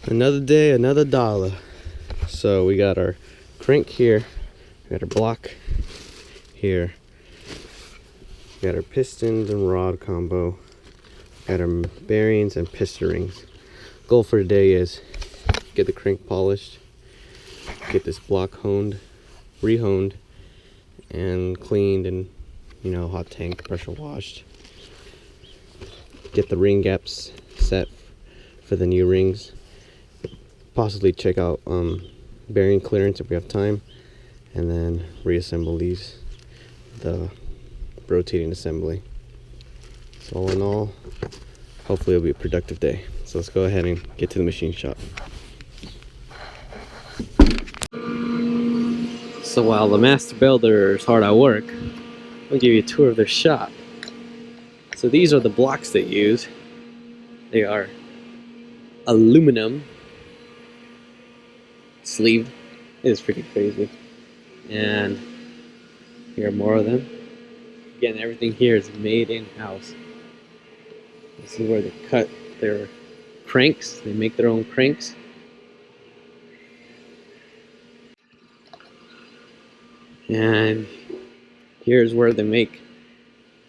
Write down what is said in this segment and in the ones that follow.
Another day, another dollar. So we got our crank here, we got our block here, we got our pistons and rod combo, got our bearings and piston rings. Goal for today is get the crank polished, get this block honed, rehoned, and cleaned, and hot tank pressure washed. Get the ring gaps set for the new rings. Possibly check out bearing clearance if we have time, and then reassemble these, the rotating assembly. So all in all, hopefully it'll be a productive day. So let's go ahead and get to the machine shop. So while the master builder is hard at work, I'll give you a tour of their shop. So these are the blocks they use. They are aluminum sleeved. It is freaking crazy. And here are more of them. Again, everything here is made in-house. This is where they cut their cranks. They make their own cranks. And here's where they make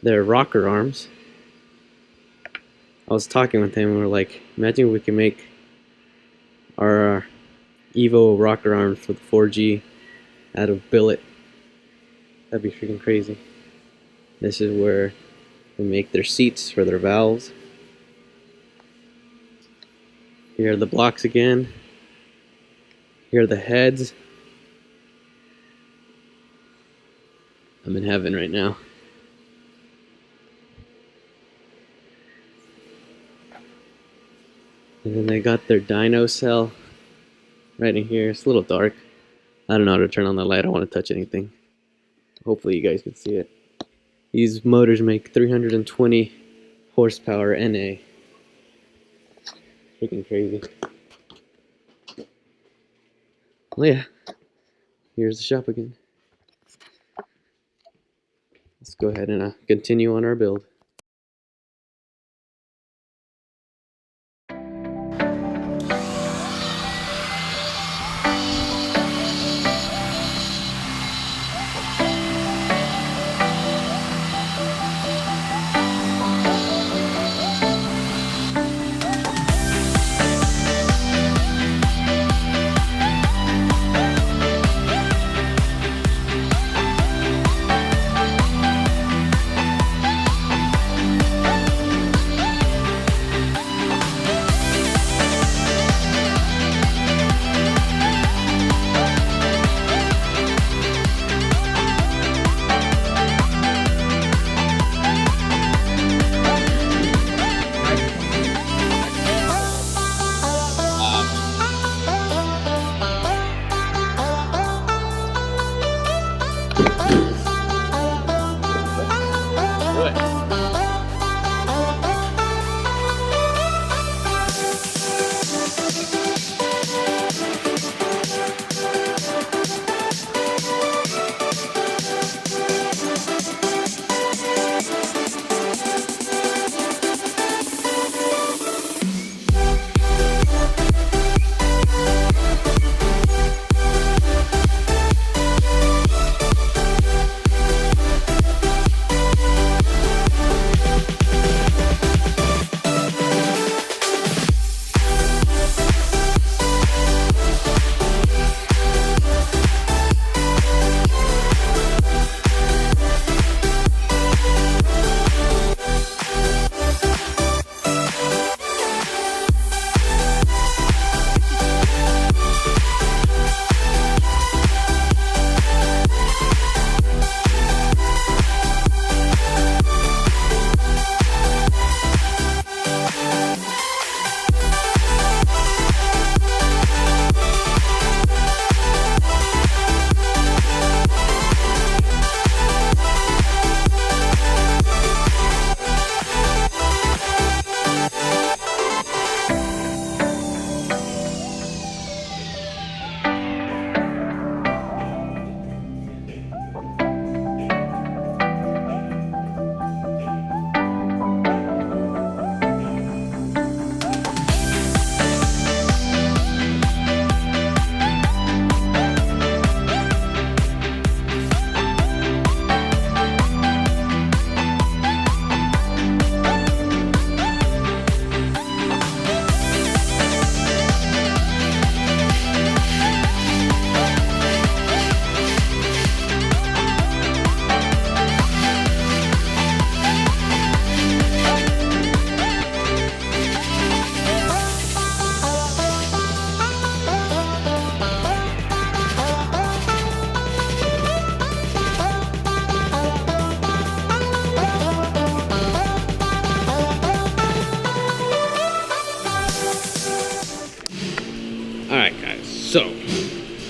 their rocker arms. I was talking with him and we're like, imagine we can make our Evo rocker arms for the 4G out of billet. That'd be freaking crazy. This is where they make their seats for their valves. Here are the blocks again. Here are the heads. I'm in heaven right now. And then they got their dyno cell right in here. It's a little dark. I don't know how to turn on the light. I don't want to touch anything. Hopefully you guys can see it. These motors make 320 horsepower NA. Freaking crazy. Well, yeah. Here's the shop again. Let's go ahead and continue on our build.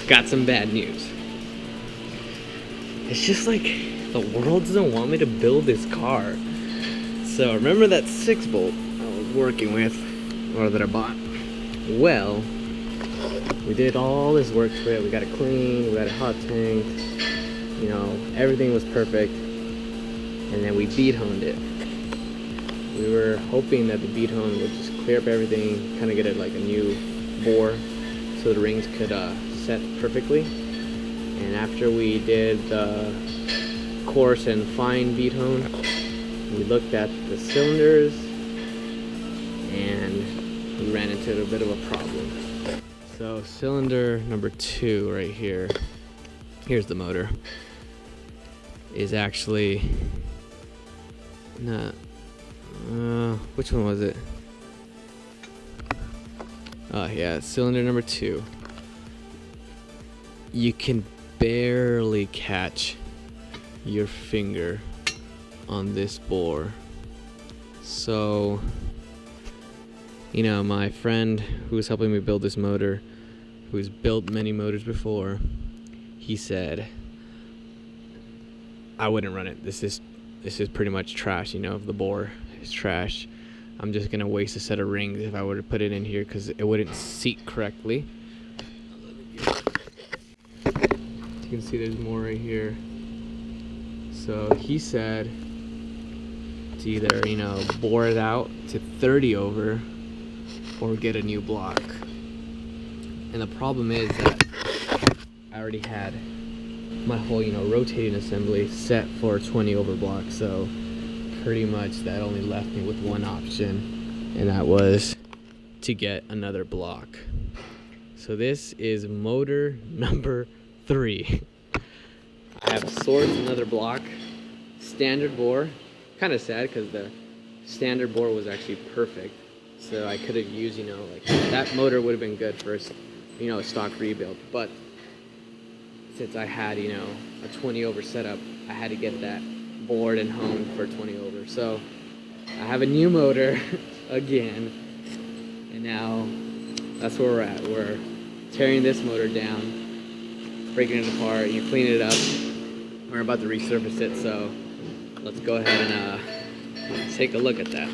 got some bad news. It's just like the world doesn't want me to build this car. So remember that 6-bolt I was working with, or that I bought? Well, we did all this work to it. We got it clean, we got it hot tanked, you know, everything was perfect. And then we bead honed it. We were hoping that the bead hone would just clear up everything, kind of get it like a new bore so the rings could set perfectly. And after we did the coarse and fine bead hone, we looked at the cylinders and we ran into a bit of a problem. So cylinder number 2 right here, here's the motor, is actually not, which one was it? Oh yeah, cylinder number 2. You can barely catch your finger on this bore. So, you know, my friend who was helping me build this motor, who's built many motors before, he said, I wouldn't run it. This is pretty much trash, you know, the bore is trash. I'm just gonna waste a set of rings if I were to put it in here because it wouldn't seat correctly. You can see there's more right here. So he said to either, you know, bore it out to 30 over or get a new block. And the problem is that I already had my whole, you know, rotating assembly set for 20 over block, so pretty much that only left me with one option, and that was to get another block. So this is motor number 3. I have sourced another block, standard bore. Kind of sad because the standard bore was actually perfect, so I could have used, you know, like that motor would have been good for, you know, a stock rebuild, but since I had, you know, a 20 over setup, I had to get that bored and honed for 20 over. So I have a new motor again, and now that's where we're at. We're tearing this motor down, breaking it apart, you clean it up. We're about to resurface it, so let's go ahead and take a look at that.